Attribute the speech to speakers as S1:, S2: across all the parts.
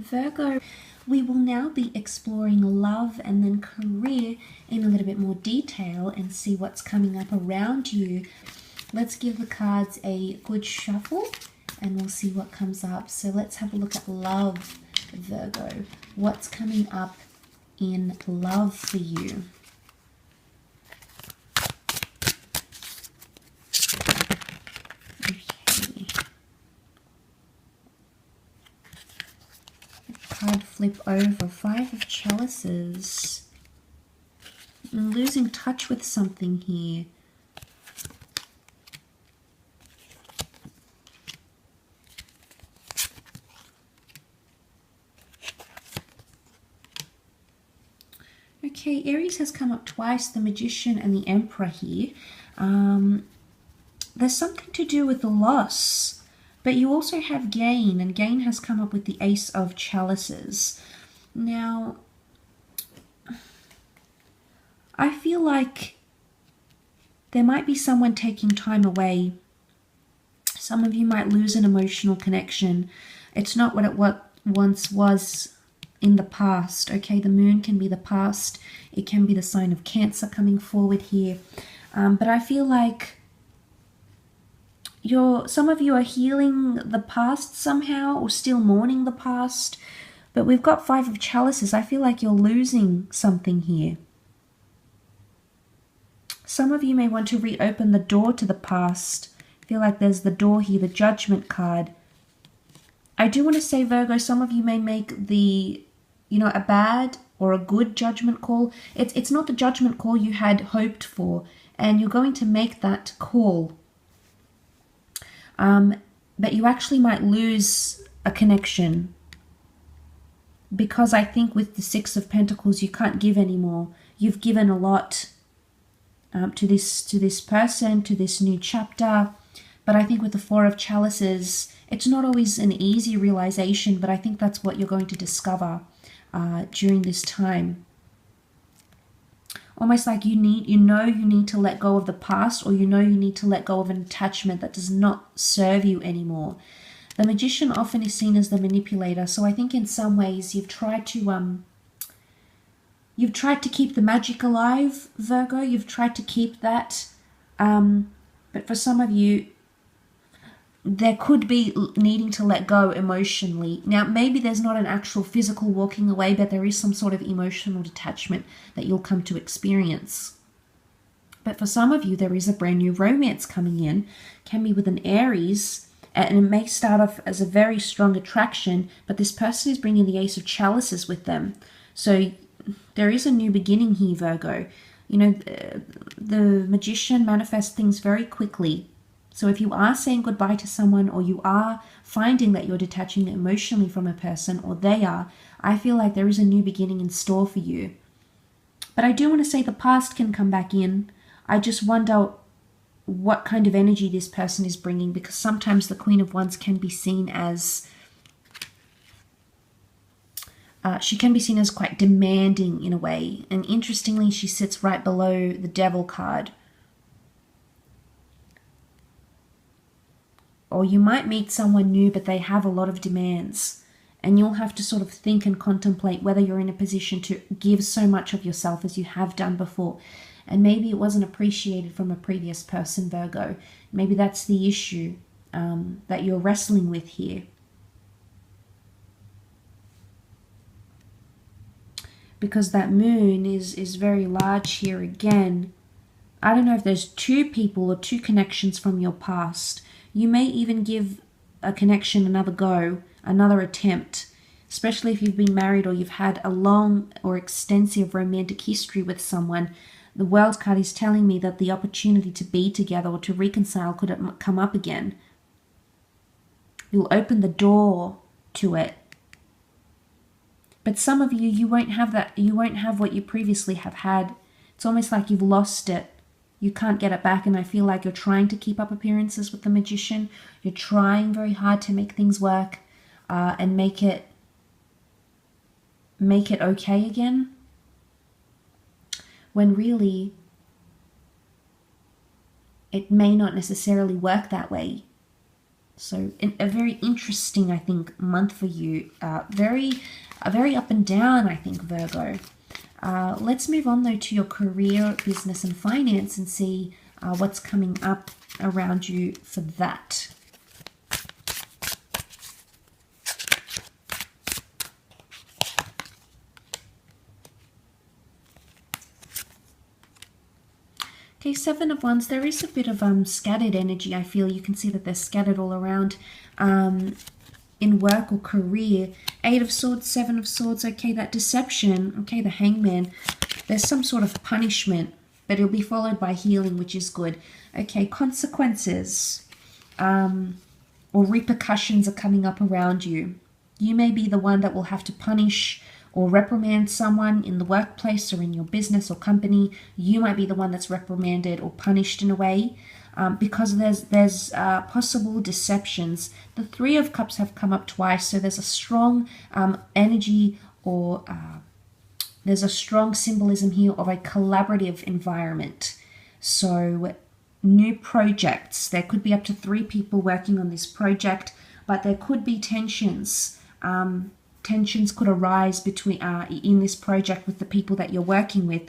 S1: Virgo, we will now be exploring love and then career in a little bit more detail and see what's coming up around you. Let's give the cards a good shuffle and we'll see what comes up. So let's have a look at love, Virgo. What's coming up in love for you? Okay. Card flip over, Five of Chalices. I'm losing touch with something here. Okay, Aries has come up twice, the Magician and the Emperor here. There's something to do with the loss, but you also have gain, and gain has come up with the Ace of Chalices. Now, I feel like there might be someone taking time away. Some of you might lose an emotional connection. It's not what it once was in the past. Okay, the moon can be the past. It can be the sign of Cancer coming forward here. But I feel like some of you are healing the past somehow, or still mourning the past. But we've got Five of Chalices. I feel like you're losing something here. Some of you may want to reopen the door to the past. I feel like there's the door here, the Judgment card. I do want to say, Virgo, some of you may make the, a bad or a good judgment call. It's not the judgment call you had hoped for, and you're going to make that call. But you actually might lose a connection, because I think with the Six of Pentacles, you can't give anymore. You've given a lot to this person, to this new chapter. But I think with the Four of Chalices, it's not always an easy realization, but I think that's what you're going to discover during this time. Almost like you need to let go of the past, or you need to let go of an attachment that does not serve you anymore. The Magician often is seen as the manipulator, so I think in some ways you've tried to keep the magic alive, Virgo. You've tried to keep that, but for some of you, there could be needing to let go emotionally. Now, maybe there's not an actual physical walking away, but there is some sort of emotional detachment that you'll come to experience. But for some of you, there is a brand new romance coming in. Can be with an Aries, and it may start off as a very strong attraction, but this person is bringing the Ace of Chalices with them. So there is a new beginning here, Virgo. The Magician manifests things very quickly. So if you are saying goodbye to someone, or you are finding that you're detaching emotionally from a person, or they are, I feel like there is a new beginning in store for you. But I do want to say the past can come back in. I just wonder what kind of energy this person is bringing, because sometimes the Queen of Wands can be seen as quite demanding in a way. And interestingly, she sits right below the Devil card. Or you might meet someone new, but they have a lot of demands. And you'll have to sort of think and contemplate whether you're in a position to give so much of yourself as you have done before. And maybe it wasn't appreciated from a previous person, Virgo. Maybe that's the issue that you're wrestling with here. Because that moon is very large here again. I don't know if there's two people or two connections from your past. You may even give a connection another go, another attempt, especially if you've been married or you've had a long or extensive romantic history with someone. The World card is telling me that the opportunity to be together or to reconcile could come up again. You'll open the door to it. But some of you, you won't have that. You won't have what you previously have had. It's almost like you've lost it. You can't get it back, and I feel like you're trying to keep up appearances with the Magician. You're trying very hard to make things work and make it okay again. When really, it may not necessarily work that way. So a very interesting, I think, month for you. Very up and down, I think, Virgo. Let's move on, though, to your career, business, and finance and see what's coming up around you for that. Okay, Seven of Wands, there is a bit of scattered energy. I feel you can see that they're scattered all around in work or career. Eight of Swords, Seven of Swords, okay, that deception, okay, the Hangman. There's some sort of punishment, but it'll be followed by healing, which is good. Okay, consequences or repercussions are coming up around you. You may be the one that will have to punish or reprimand someone in the workplace or in your business or company. You might be the one that's reprimanded or punished in a way because there's possible deceptions. The Three of Cups have come up twice, so there's a strong energy or there's a strong symbolism here of a collaborative environment. So new projects, there could be up to 3 people working on this project, but there could be tensions. Tensions could arise between in this project with the people that you're working with.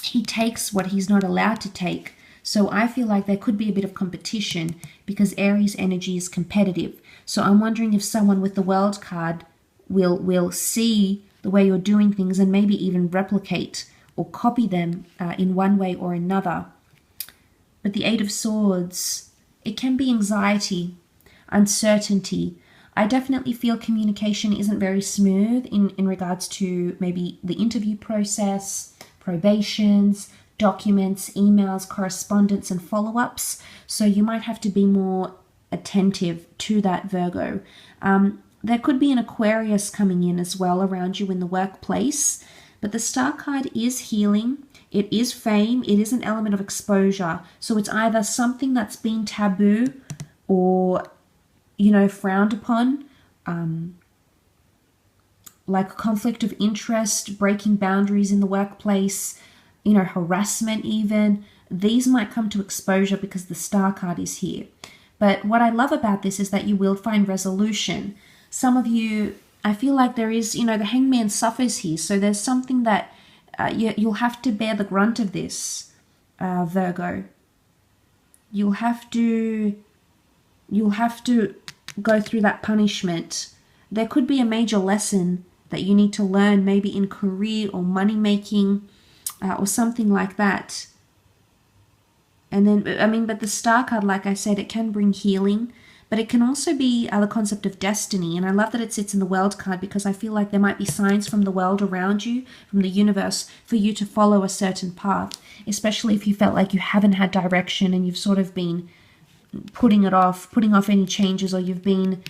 S1: He takes what he's not allowed to take. So I feel like there could be a bit of competition because Aries energy is competitive. So I'm wondering if someone with the World card will see the way you're doing things and maybe even replicate or copy them in one way or another. But the Eight of Swords, it can be anxiety, uncertainty. I definitely feel communication isn't very smooth in regards to maybe the interview process, probations, documents, emails, correspondence, and follow-ups. So you might have to be more attentive to that, Virgo. There could be an Aquarius coming in as well around you in the workplace. But the Star card is healing. It is fame. It is an element of exposure. So it's either something that's been taboo or frowned upon, like a conflict of interest, breaking boundaries in the workplace, harassment even. These might come to exposure because the Star card is here. But what I love about this is that you will find resolution. Some of you, I feel like there is, the Hangman suffers here. So there's something that you'll have to bear the grunt of this, Virgo. You'll have to go through that punishment. There could be a major lesson that you need to learn, maybe in career or money making or something like that. And then, but the Star card, like I said, it can bring healing, but it can also be the concept of destiny. And I love that it sits in the World card because I feel like there might be signs from the world around you, from the universe, for you to follow a certain path, especially if you felt like you haven't had direction and you've sort of been putting off any changes, or you've been,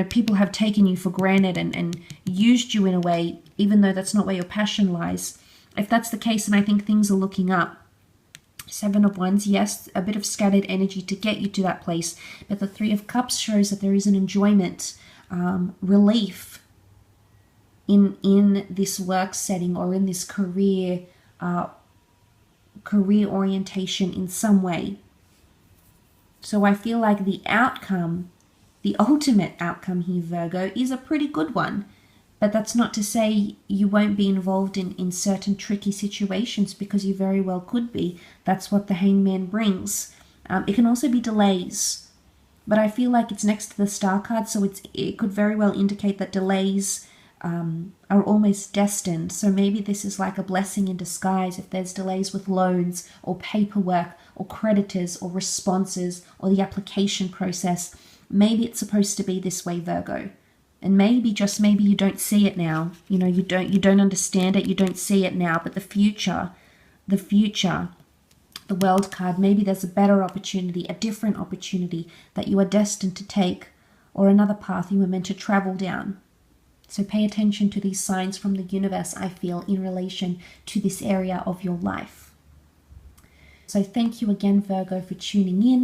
S1: people have taken you for granted and used you in a way, even though that's not where your passion lies. If that's the case, then I think things are looking up. Seven of Wands, yes, a bit of scattered energy to get you to that place. But the Three of Cups shows that there is an enjoyment, relief in this work setting or in this career orientation in some way. So I feel like the outcome, the ultimate outcome here, Virgo, is a pretty good one. But that's not to say you won't be involved in certain tricky situations, because you very well could be. That's what the Hangman brings. It can also be delays. But I feel like it's next to the Star card, so it could very well indicate that delays are almost destined. So maybe this is like a blessing in disguise if there's delays with loans or paperwork or creditors or responses or the application process. Maybe it's supposed to be this way, Virgo. And maybe, just maybe, you don't see it now. You don't understand it, you don't see it now. But the future, the World card, maybe there's a better opportunity, a different opportunity that you are destined to take, or another path you were meant to travel down. So pay attention to these signs from the universe, I feel, in relation to this area of your life. So thank you again, Virgo, for tuning in.